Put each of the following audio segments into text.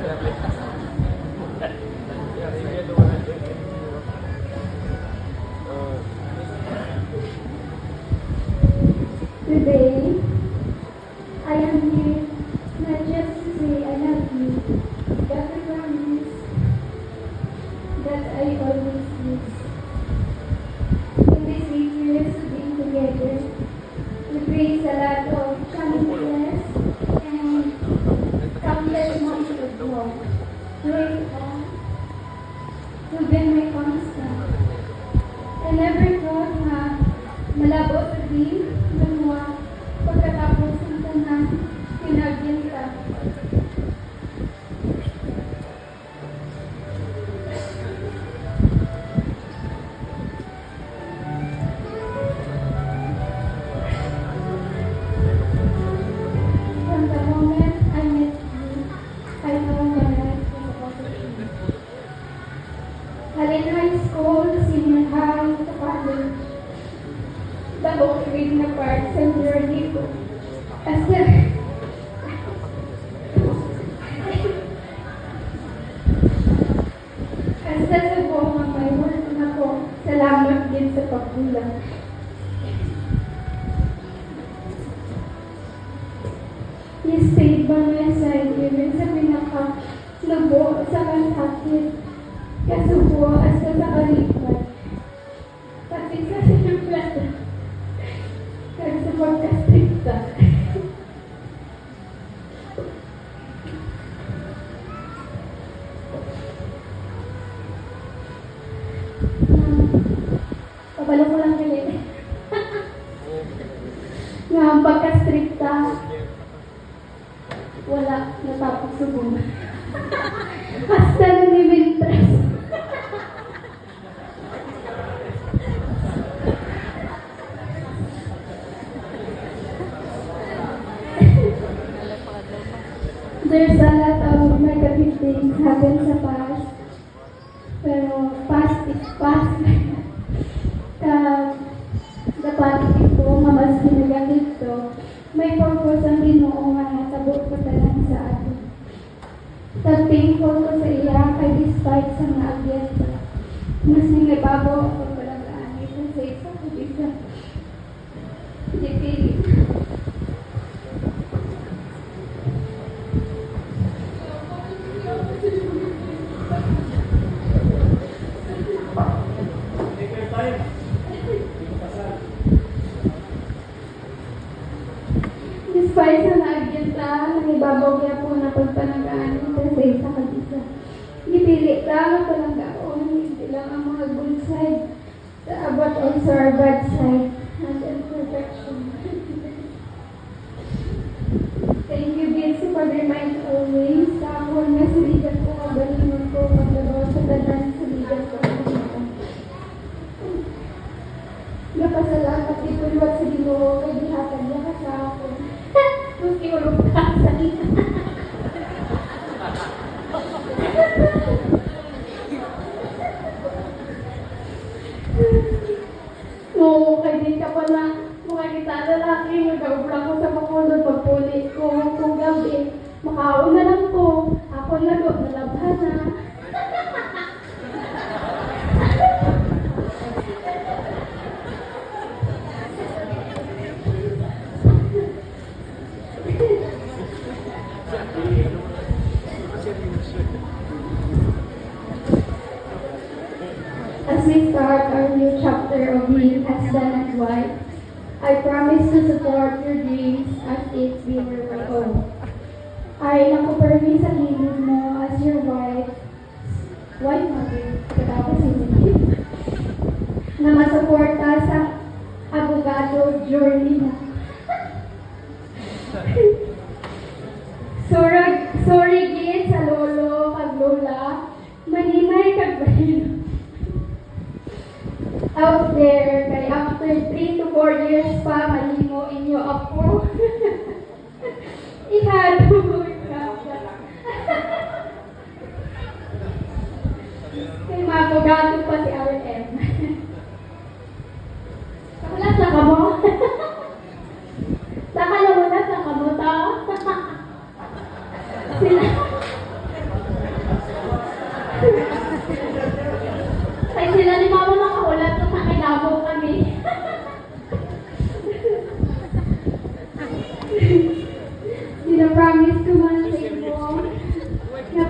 Today, I am here not just to say I love you, but to promise that I always miss. In these 8 years of being together, we face a lot of challenges and countless months of love. Through it all, you've been my constant. I never thought na malabo sa di, luwa, pagkatapos ng tanan, pinagyan ka. From the moment I met you, I know my life was about to change. While in high school, senior high, to college, the whole reading apart sa journey ko. As sa buong ang may work na ko, salamat din sa pagkulang. You stayed by my side even sa pinaka-lubo sa kasakit, kasubo at sa kalipat. Pati sa sinimplata, kaya sa pagkastrikta. Pabalo ko lang kayo. Nga ang pagkastrikta, wala natapos subong. Hasta ni Ventras. There's a lot of negative things happen sa past. Pero past is past. The positive ko, mamas negative to, may purpose ang Ginoo nga natabot ko tanan sa atin. Thankful ko sa iya kay despite sa naagyan ko. Mas nangibabo ako palagaan ito sa isa ko isa. Dipili. Despite sa naagyan ta, nangibabaw kaya po na pagpanagaan ito sa isa ka isa. Gipili lang palanggaon, hindi lang ang mga good side, but also our bad side and imperfection. Thank you, Vince, for remind always sa ako na siligan ko, magalingon ko, paglabaw sa tanan, siligan ko. Napasalamat dito luwag sa Ginoo kay dihatag niya ka sa akin. Maski ulog ka sa ina. Oo, kay din ka pa na makikita lalaki, nag-aubra ko sa pakulod pagpuli ko kung gabi. Makaon na lang ko. Ako nalabhan na. As we start our new chapter of being husband and wife, I promise to support your dreams as if we were my own. Ay nakupermi sa hilid mo as your wife mother, katapos hindi, na masuporta sa abogado journey mo. Sorry gid sa lolo kag lola, manimay kag bahino. Out there, kay after 3 to 4 years pa, malimo inyo ako. Ihadugod ka. Kay mabugato pa si RM. Kamulat na ka mo? Saka namulat na ka mo ta? Sila.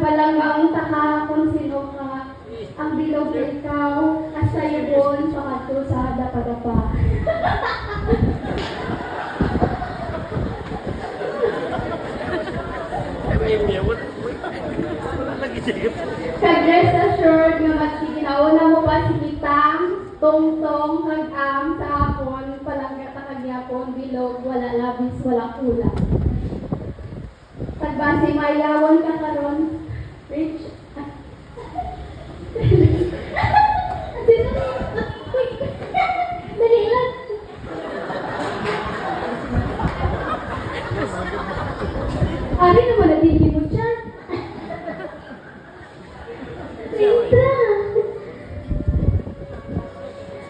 Malangang taka kung sino ka. Ang bilog ikaw, asayabon, pakato sa dapa-dapa. Kag-rest assured nga maski ginauna mo pa si Kitang, tongtong, kag-am, sa hapon, palangga ka kagyapon, bilog, wala labis, wala kulang. Pagbase mayawon ka karon, rich. Dali lang. Ari naman natin mo siya. Rita.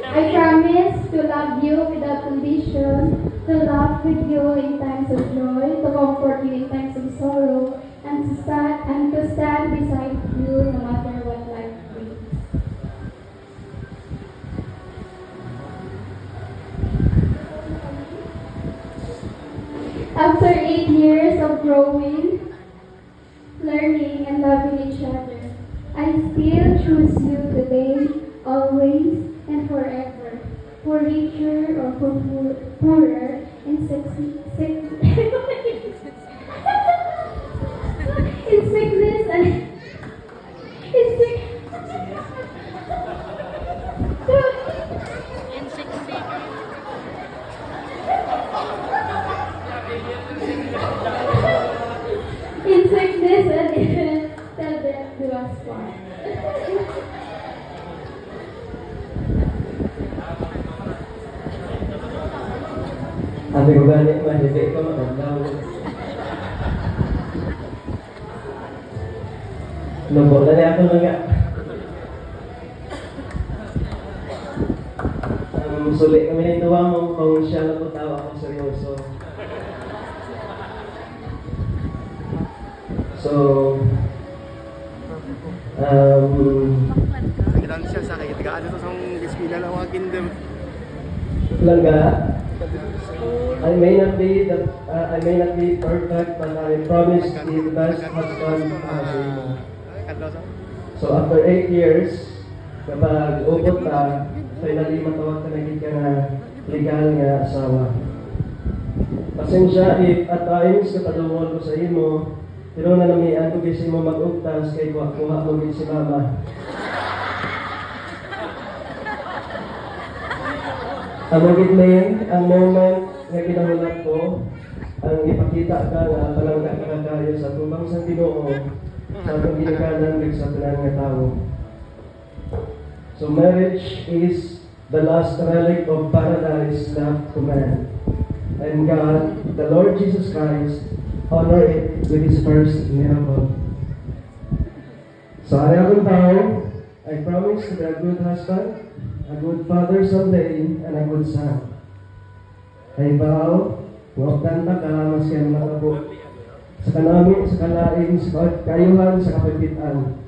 I promise to love you without condition, to laugh with you in times of joy, to comfort you in times of sorrow, and to stand beside you no matter what life brings. After 8 years of growing, learning, and loving each other, I still choose you today, always, and forever, for richer or for poorer, in in sickness and in sick. In sickness and in till death do us part. Sabi ko gani, mahigit ka matandang. Lubo na niya ako nga. Sulit kami na ituwa mo kung siya na po tawa ako seryoso. So, Nagilan siya sa akin. Tigaan ito sa eskwela ng mga kinder. langga, I may not be perfect, but I promise to be the best husband sa imo. So after 8 years, kapag ubot ka, finally matawag ka na gid ka na legal nga asawa. Pasensya if at times kapadungol ko sa imo, pero nanamian ko kasi mo mag-ugtas kay kuha mo gid si mama. Ang magiging ang moment nga kinahanglan ko, ang ipakita ka nga palangga ka kayo sa tubang sa Ginoo sa atong ginikanan sa tanan nga tawo. So marriage is the last relic of paradise left to man. And God, the Lord Jesus Christ, honor it with His first miracle. So akong tao, I promise to be a good husband, a good father someday, and a good son. Ay bao, huwag kanta ka, mas yan matabo. Sa kanami, sa kalaing, sa kayuhan, sa kapagitan.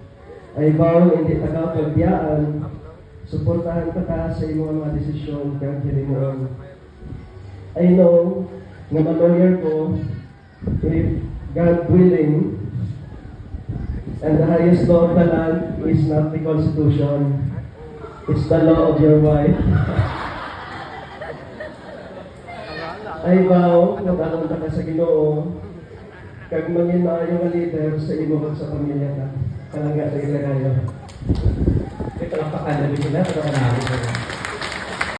Ay bao, hindi taka pagbiyaan, suportahan ka sa iyong mga desisyon kang hilingon. I know, nga ma-lawyer ko, if God willing, and the highest law of the land is not the Constitution, it's the law of your wife. Ay bao, nagkakunta ka sa Ginoo, kag mangin maayo nga leader sa imo kag sa pamilya ka. Kalangga sa ilagayo. Ito ang pakalabi sila, ito ang namin.